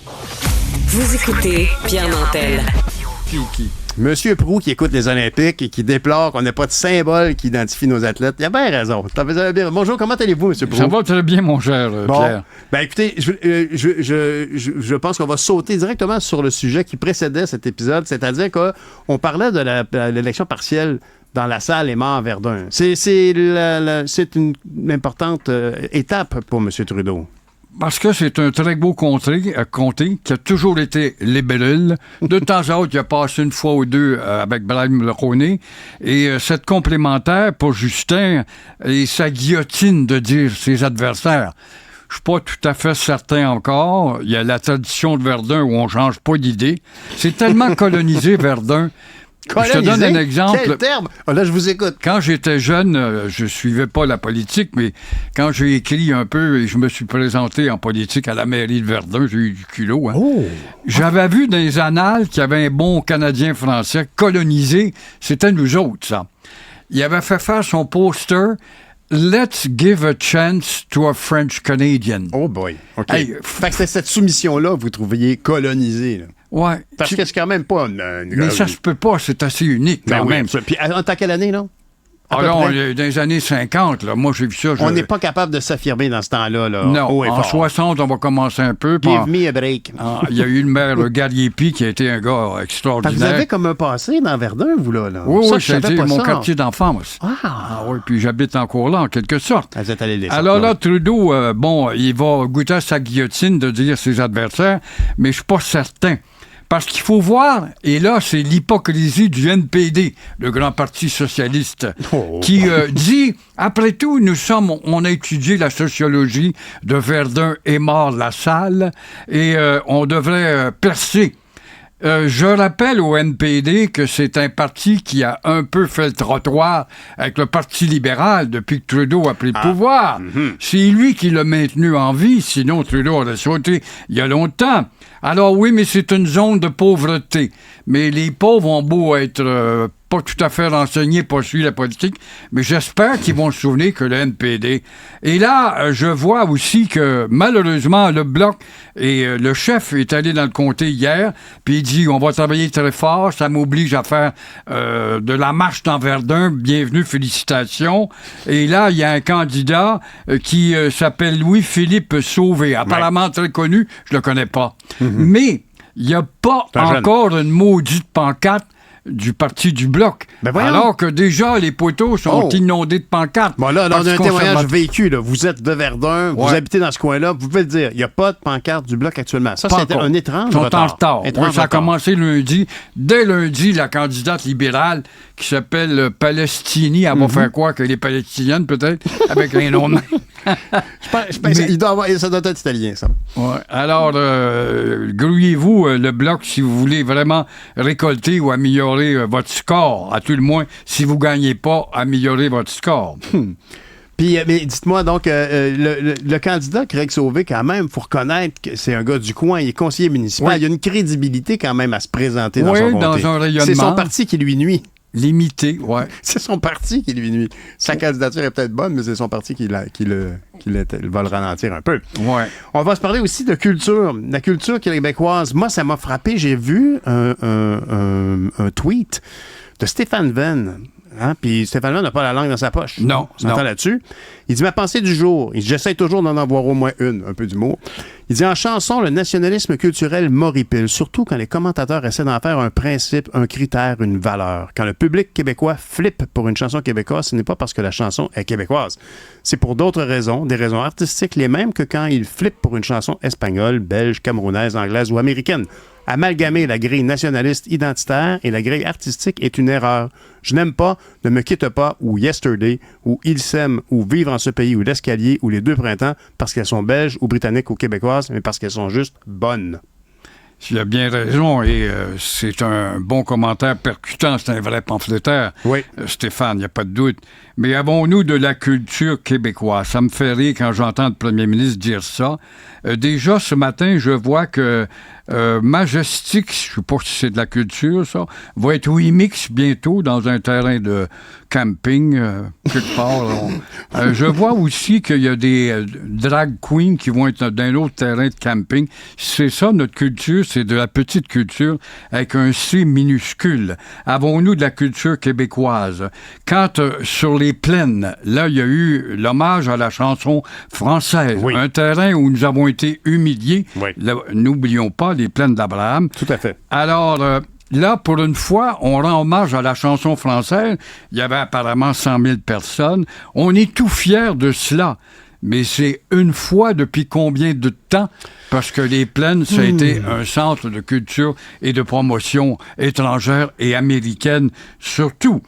Vous écoutez Pierre Nantel. Monsieur Proulx qui écoute les Olympiques et qui déplore qu'on n'ait pas de symbole qui identifie nos athlètes. Il a bien raison. Bonjour, comment allez-vous, Monsieur Proulx? Ça va très bien, mon cher Pierre. Ben écoutez, je pense qu'on va sauter directement sur le sujet qui précédait cet épisode, c'est-à-dire qu'on parlait de l'élection partielle dans la salle Aymar-Verdun. C'est une importante étape pour M. Trudeau. Parce que c'est un très beau comté qui a toujours été libéral. De temps à autre, il a passé une fois ou deux avec Brian Mulroney. Et cette complémentaire pour Justin et sa guillotine de dire ses adversaires. Je suis pas tout à fait certain encore. Il y a la tradition de Verdun où on change pas d'idée. C'est tellement colonisé, Verdun. Colonisé? Je te donne un exemple. Quel terme? Oh, là, je vous écoute. Quand j'étais jeune, je suivais pas la politique, mais quand j'ai écrit un peu et je me suis présenté en politique à la mairie de Verdun, j'ai eu du culot. Hein. Oh. J'avais vu dans les annales qu'il y avait un bon Canadien français colonisé. C'était nous autres, ça. Il avait fait faire son poster « Let's give a chance to a French Canadian ». Oh boy. OK. Hey, fait que c'est cette soumission-là que vous trouviez colonisée. Là. Ouais. Parce que c'est quand même pas une Mais ça se peut pas, c'est assez unique quand même. Puis en tant quelle année, là? Alors, dans les années 50, là, moi, j'ai vu ça. On n'est pas capable de s'affirmer dans ce temps-là. Là, non, en 60, on va commencer un peu. Give me a break. Il y a eu le maire Gariepi qui a été un gars extraordinaire. Vous avez comme un passé dans Verdun, vous, là. Oui, ça, c'était mon quartier d'enfance. Oui, puis j'habite encore là, en quelque sorte. Vous êtes allé alors là, Trudeau, il va goûter à sa guillotine de dire ses adversaires, mais je suis pas certain. Parce qu'il faut voir, et là, c'est l'hypocrisie du NPD, le grand parti socialiste, qui dit, après tout, on a étudié la sociologie de Verdun et Mort-la-Salle, et on devrait percer. Je rappelle au NPD que c'est un parti qui a un peu fait le trottoir avec le Parti libéral depuis que Trudeau a pris le pouvoir. C'est lui qui l'a maintenu en vie, sinon Trudeau aurait sauté il y a longtemps. Alors oui, mais c'est une zone de pauvreté. Mais les pauvres ont beau être pas tout à fait renseignés pour suivre la politique, mais j'espère qu'ils vont se souvenir que le NPD. Et là, je vois aussi que malheureusement, le Bloc et le chef est allé dans le comté hier, puis il dit on va travailler très fort, ça m'oblige à faire de la marche dans Verdun, bienvenue, félicitations. Et là, il y a un candidat qui s'appelle Louis-Philippe Sauvé, apparemment très connu, je le connais pas. Mais il n'y a pas encore une maudite pancarte du parti du Bloc. Alors que déjà, les poteaux sont inondés de pancartes. Bon, là, on a un témoignage vécu. Là. Vous êtes de Verdun, vous habitez dans ce coin-là, vous pouvez le dire. Il n'y a pas de pancarte du Bloc actuellement. Ça, c'est un étrange retard. Ils sont en retard. Ça a commencé lundi. Dès lundi, la candidate libérale qui s'appelle Palestini, elle va faire quoi? Qu'elle est palestinienne, peut-être? Avec un nom de ça doit être italien, ça. Ouais. Alors, grouillez-vous le Bloc si vous voulez vraiment récolter ou améliorer votre score. À tout le moins, si vous ne gagnez pas, améliorer votre score. Puis, mais dites-moi donc, le candidat Craig Sauvé, quand même, il faut reconnaître que c'est un gars du coin, il est conseiller municipal. Il y a une crédibilité quand même à se présenter dans son comté. Dans un rayonnement. C'est son parti qui lui nuit. Limité, ouais. C'est son parti qui lui nuit. Sa candidature est peut-être bonne, mais c'est son parti qui va le ralentir un peu. Ouais. On va se parler aussi de culture. La culture québécoise. Moi, ça m'a frappé. J'ai vu un tweet de Stéphane Venn. Hein? Puis Stéphane Venn n'a pas la langue dans sa poche. Non. On s'entend là-dessus. Il dit ma pensée du jour. J'essaie toujours d'en avoir au moins une, un peu d'humour. Il dit en chanson, le nationalisme culturel m'horripile, surtout quand les commentateurs essaient d'en faire un principe, un critère, une valeur. Quand le public québécois flippe pour une chanson québécoise, ce n'est pas parce que la chanson est québécoise. C'est pour d'autres raisons, des raisons artistiques, les mêmes que quand ils flippent pour une chanson espagnole, belge, camerounaise, anglaise ou américaine. Amalgamer la grille nationaliste identitaire et la grille artistique est une erreur. Je n'aime pas, ne me quitte pas, ou Yesterday, ou Il s'aime, ou Vivre en ce pays, ou L'Escalier, ou Les Deux Printemps, parce qu'elles sont belges ou britanniques ou québécoises, mais parce qu'elles sont juste bonnes. Il a bien raison et c'est un bon commentaire percutant, c'est un vrai pamphlétaire, oui. Stéphane, il n'y a pas de doute. Mais avons-nous de la culture québécoise? Ça me fait rire quand j'entends le premier ministre dire ça. Déjà, ce matin, je vois que Majestic, je ne sais pas si c'est de la culture, ça, va être remix bientôt dans un terrain de camping, quelque part. Je vois aussi qu'il y a des drag queens qui vont être d'un autre terrain de camping. C'est ça, notre culture, c'est de la petite culture avec un C minuscule. Avons-nous de la culture québécoise? Quand sur les plaines, là, il y a eu l'hommage à la chanson française. Oui. Un terrain où nous avons été humiliés. Oui. Là, n'oublions pas les plaines d'Abraham. Tout à fait. Alors, là, pour une fois, on rend hommage à la chanson française. Il y avait apparemment 100 000 personnes. On est tout fiers de cela. Mais c'est une fois depuis combien de temps? Parce que les plaines, ça a été un centre de culture et de promotion étrangère et américaine surtout.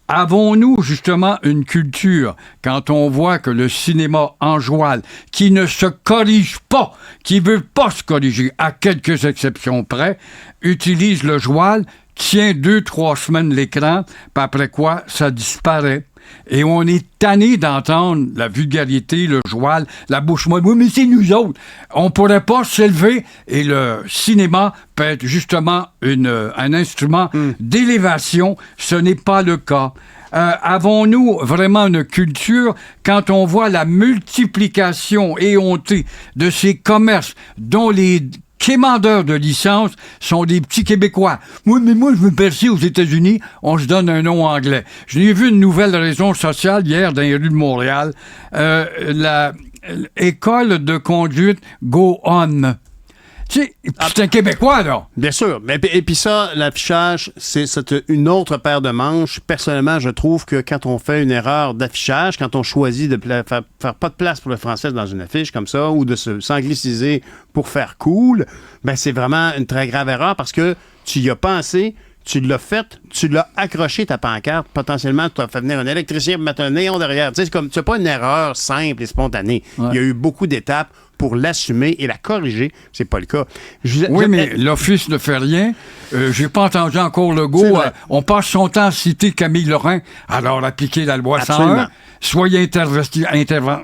Avons-nous justement une culture quand on voit que le cinéma en joual, qui ne se corrige pas, qui ne veut pas se corriger, à quelques exceptions près, utilise le joual, tient 2-3 semaines l'écran, puis après quoi, ça disparaît. Et on est tanné d'entendre la vulgarité, le joual, la bouche molle. Oui, mais c'est nous autres. On pourrait pas s'élever et le cinéma peut être justement un instrument d'élévation. Ce n'est pas le cas. Avons-nous vraiment une culture quand on voit la multiplication éhontée de ces commerces dont les quémandeurs de licence sont des petits Québécois. Oui, mais moi, je veux percer aux États-Unis, on se donne un nom anglais. J'ai vu une nouvelle raison sociale hier dans les rues de Montréal. L'école de conduite Go On. Tu sais, c'est un Québécois, là. Bien sûr. Et puis ça, l'affichage, c'est une autre paire de manches. Personnellement, je trouve que quand on fait une erreur d'affichage, quand on choisit de faire pas de place pour le français dans une affiche comme ça, ou de s'angliciser pour faire cool, ben c'est vraiment une très grave erreur parce que tu y as pensé, tu l'as fait, tu l'as accroché ta pancarte, potentiellement tu as fait venir un électricien pour mettre un néon derrière. Tu sais, c'est comme, c'est pas une erreur simple et spontanée. Ouais. Il y a eu beaucoup d'étapes pour l'assumer et la corriger. C'est pas le cas. Mais l'Office ne fait rien. J'ai pas entendu encore Legault. On passe son temps à citer Camille Lorrain. Alors, appliquez la loi 101. Soyez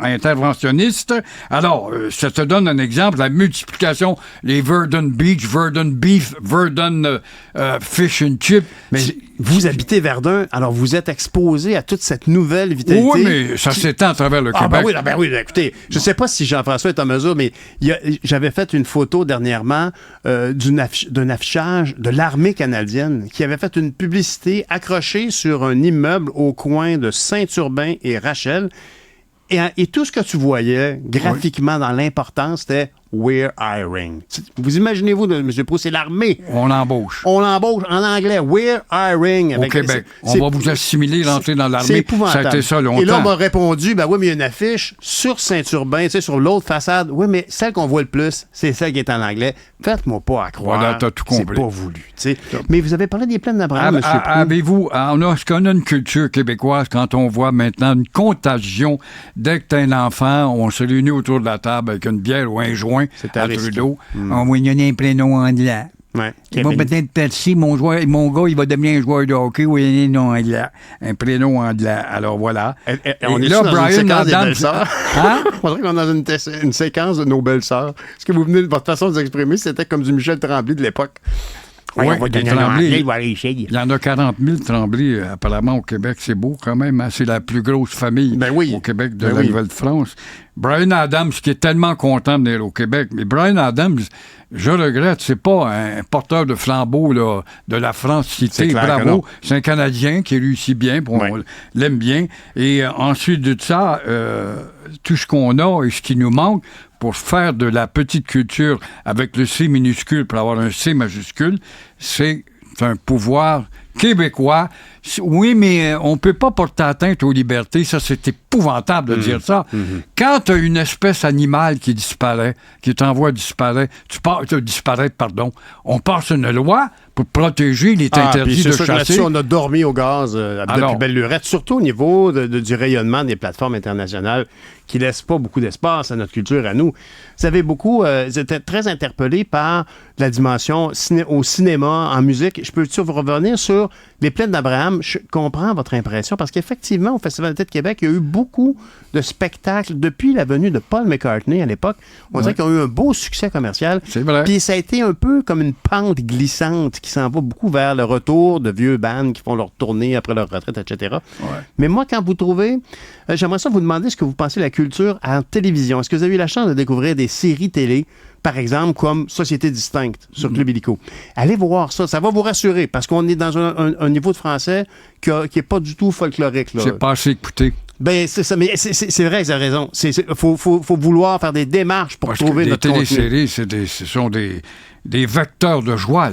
interventionniste. Alors, ça te donne un exemple. La multiplication, les Verdun Beach, Verdun Beef, Verdun Fish and Chip. Mais vous habitez Verdun, alors vous êtes exposé à toute cette nouvelle vitalité. Oui, mais ça s'étend à travers le Québec. Oui, écoutez, je ne sais pas si Jean-François est en mesure, mais j'avais fait une photo dernièrement d'un affichage de l'armée canadienne qui avait fait une publicité accrochée sur un immeuble au coin de Saint-Urbain et Rachel. Et tout ce que tu voyais graphiquement dans l'importance, c'était « We're hiring ». Vous imaginez-vous, M. Proulx, c'est l'armée. On l'embauche. On l'embauche en anglais. « We're hiring ». Au Québec. On va vous assimiler, rentrer dans l'armée. C'est épouvantable. Ça a été ça longtemps. Et là, on m'a répondu, ben oui, mais il y a une affiche sur Saint-Urbain, tu sais, sur l'autre façade. Oui, mais celle qu'on voit le plus, c'est celle qui est en anglais. Faites-moi pas à croire. Voilà, t'as tout compris. C'est pas voulu. Tu sais. Mais vous avez parlé des plaines d'Abraham, M. Proulx. Avez-vous, est-ce qu'on a une culture québécoise quand on voit maintenant une contagion dès que t'as un enfant, on se réunit autour de la table avec une bière ou un joint à Trudeau. On va y donner un prénom anglais. Ouais. Il va peut-être percer, mon gars, il va devenir un joueur de hockey ou un prénom anglais. Alors voilà. On est là, dans une séquence des belles-sœurs. Hein? On dirait qu'on est dans une séquence de nos belles-sœurs. Ce que vous venez de votre façon de vous exprimer, c'était comme du Michel Tremblay de l'époque. Oui, on va donner Tremblay. Il y en a 40 000 Tremblay, apparemment, au Québec. C'est beau quand même. Hein? C'est la plus grosse famille au Québec de la Nouvelle-France. Bryan Adams, qui est tellement content de venir au Québec. Mais Bryan Adams, je regrette, c'est pas un porteur de flambeau là, de la France-Cité. Bravo. C'est un Canadien qui réussit bien, on l'aime bien. Et ensuite de ça, tout ce qu'on a et ce qui nous manque pour faire de la petite culture avec le C minuscule pour avoir un C majuscule, c'est un pouvoir québécois. Oui, mais on ne peut pas porter atteinte aux libertés. Ça, c'est épouvantable de dire ça. Quand tu as une espèce animale qui disparaît, qui est en voie de disparaître, on passe une loi pour protéger les interdits de chasser. Là-dessus, on a dormi au gaz depuis belle lurette, surtout au niveau du rayonnement des plateformes internationales qui ne laissent pas beaucoup d'espace à notre culture, à nous. Vous savez, j'étais très interpellé par la dimension au cinéma, en musique. Je peux-tu revenir sur sur les plaines d'Abraham, je comprends votre impression parce qu'effectivement, au Festival d'été de Québec, il y a eu beaucoup de spectacles depuis la venue de Paul McCartney à l'époque. On dirait qu'ils ont eu un beau succès commercial. C'est vrai. Puis ça a été un peu comme une pente glissante qui s'en va beaucoup vers le retour de vieux bands qui font leur tournée après leur retraite, etc. Ouais. Mais moi, quand vous trouvez... j'aimerais ça vous demander ce que vous pensez de la culture en télévision. Est-ce que vous avez eu la chance de découvrir des séries télé, par exemple, comme Société distincte sur Club Illico? Allez voir ça. Ça va vous rassurer parce qu'on est dans un niveau de français qui n'est pas du tout folklorique. Là. J'ai pas assez écouté. Ben, c'est ça, mais c'est vrai, vous avez raison. Faut vouloir faire des démarches pour Parce trouver que notre les contenu. téléséries, ce sont des vecteurs de joie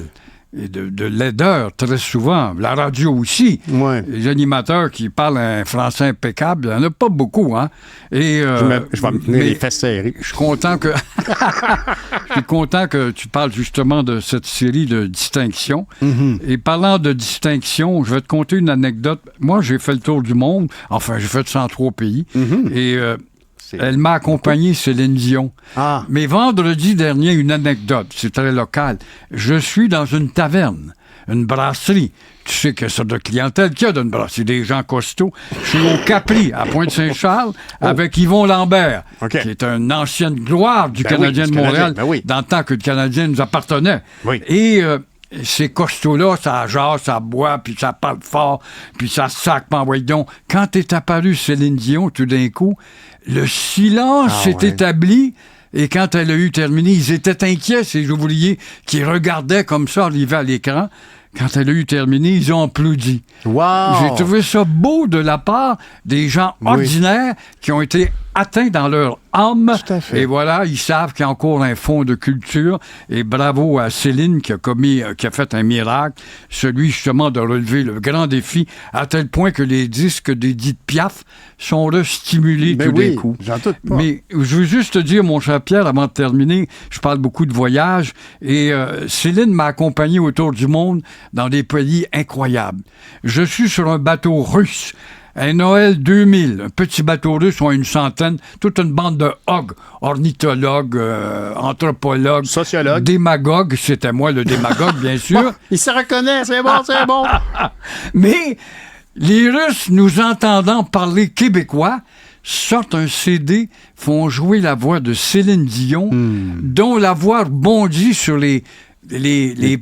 et de laideur, très souvent. La radio aussi. Ouais. Les animateurs qui parlent un français impeccable, il n'y en a pas beaucoup, hein. Et, Je vais me tenir mais les fesses serrées. je suis content que... Je suis content que tu parles justement de cette série de distinctions. Mm-hmm. Et parlant de distinction, je vais te conter une anecdote. Moi, j'ai fait le tour du monde. Enfin, j'ai fait 103 pays. Mm-hmm. Et elle m'a accompagné, Céline Dion. Ah. Mais vendredi dernier, une anecdote, c'est très local. Je suis dans une taverne, une brasserie. Tu sais quelle sorte de clientèle qu'il y a dans une brasserie, des gens costauds. Je suis au Capri, à Pointe-Saint-Charles, avec Yvon Lambert, OK. qui est une ancienne gloire du Ben Canadien oui, de du Montréal, Canadien, ben oui. dans le temps que le Canadien nous appartenait. Oui. Et ces costauds-là, ça jase, ça boit, puis ça parle fort, puis ça sac, m'envoie donc. Quand est apparue Céline Dion, tout d'un coup, le silence s'est établi. Et quand elle a eu terminé, ils étaient inquiets, ces ouvriers qui regardaient comme ça arriver à l'écran. Quand elle a eu terminé, ils ont applaudi. Wow! J'ai trouvé ça beau de la part des gens ordinaires qui ont été atteints dans leur âme. Tout à fait. Et voilà, ils savent qu'il y a encore un fond de culture. Et bravo à Céline qui a fait un miracle, celui justement de relever le grand défi, à tel point que les disques d'Édith Piaf sont restimulés Ben tout oui, d'un coup. j'en doute pas. Mais je veux juste te dire, mon cher Pierre, avant de terminer, je parle beaucoup de voyages et Céline m'a accompagné autour du monde dans des pays incroyables. Je suis sur un bateau russe, un Noël 2000, un petit bateau russe, on a une centaine, toute une bande de hogs, ornithologues, anthropologues, Sociologues. démagogues, c'était moi le démagogue, bien sûr. Il se reconnaît, c'est bon, c'est bon! Mais les Russes, nous entendant parler québécois, sortent un CD, font jouer la voix de Céline Dion, dont la voix bondit sur les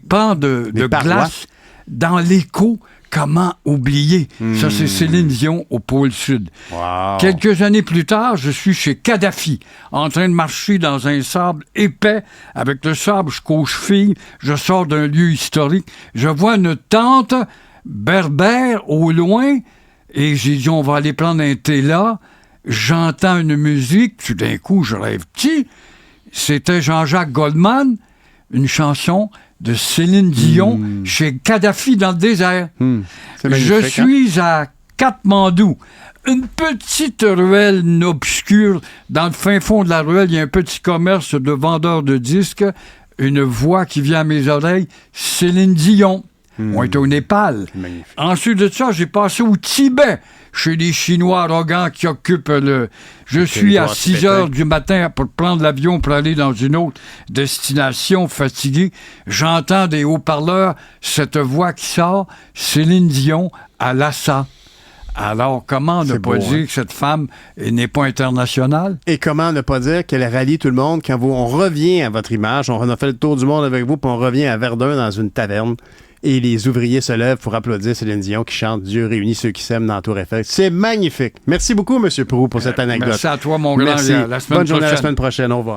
pans de parois. glace dans l'écho. Comment oublier? Ça, c'est Céline Dion au pôle Sud. Wow. Quelques années plus tard, je suis chez Kadhafi, en train de marcher dans un sable épais, avec le sable jusqu'aux chevilles. Je sors d'un lieu historique. Je vois une tente berbère au loin, et j'ai dit, on va aller prendre un thé là. J'entends une musique, tout d'un coup, je rêve petit. C'était Jean-Jacques Goldman, une chanson de Céline Dion chez Kadhafi dans le désert. C'est Je magnifique, suis à Katmandou, une petite ruelle obscure. Dans le fin fond de la ruelle, il y a un petit commerce de vendeurs de disques. Une voix qui vient à mes oreilles, Céline Dion. On est au Népal. Magnifique. Ensuite de ça, j'ai passé au Tibet, chez les Chinois arrogants qui occupent le... Je suis à 6 heures du matin pour prendre l'avion pour aller dans une autre destination, fatigué. J'entends des haut-parleurs cette voix qui sort, Céline Dion à Lhasa. Alors, comment ne C'est pas beau, dire hein? que cette femme n'est pas internationale? Et comment ne pas dire qu'elle rallie tout le monde quand on revient à votre image, on a fait le tour du monde avec vous, puis on revient à Verdun dans une taverne. Et les ouvriers se lèvent pour applaudir Céline Dion qui chante « Dieu réunit ceux qui s'aiment dans la Tour Eiffel ». C'est magnifique. Merci beaucoup, M. Proulx, pour cette anecdote. Merci à toi, mon grand. Merci. La semaine Bonne journée à la prochaine. semaine prochaine. Au revoir.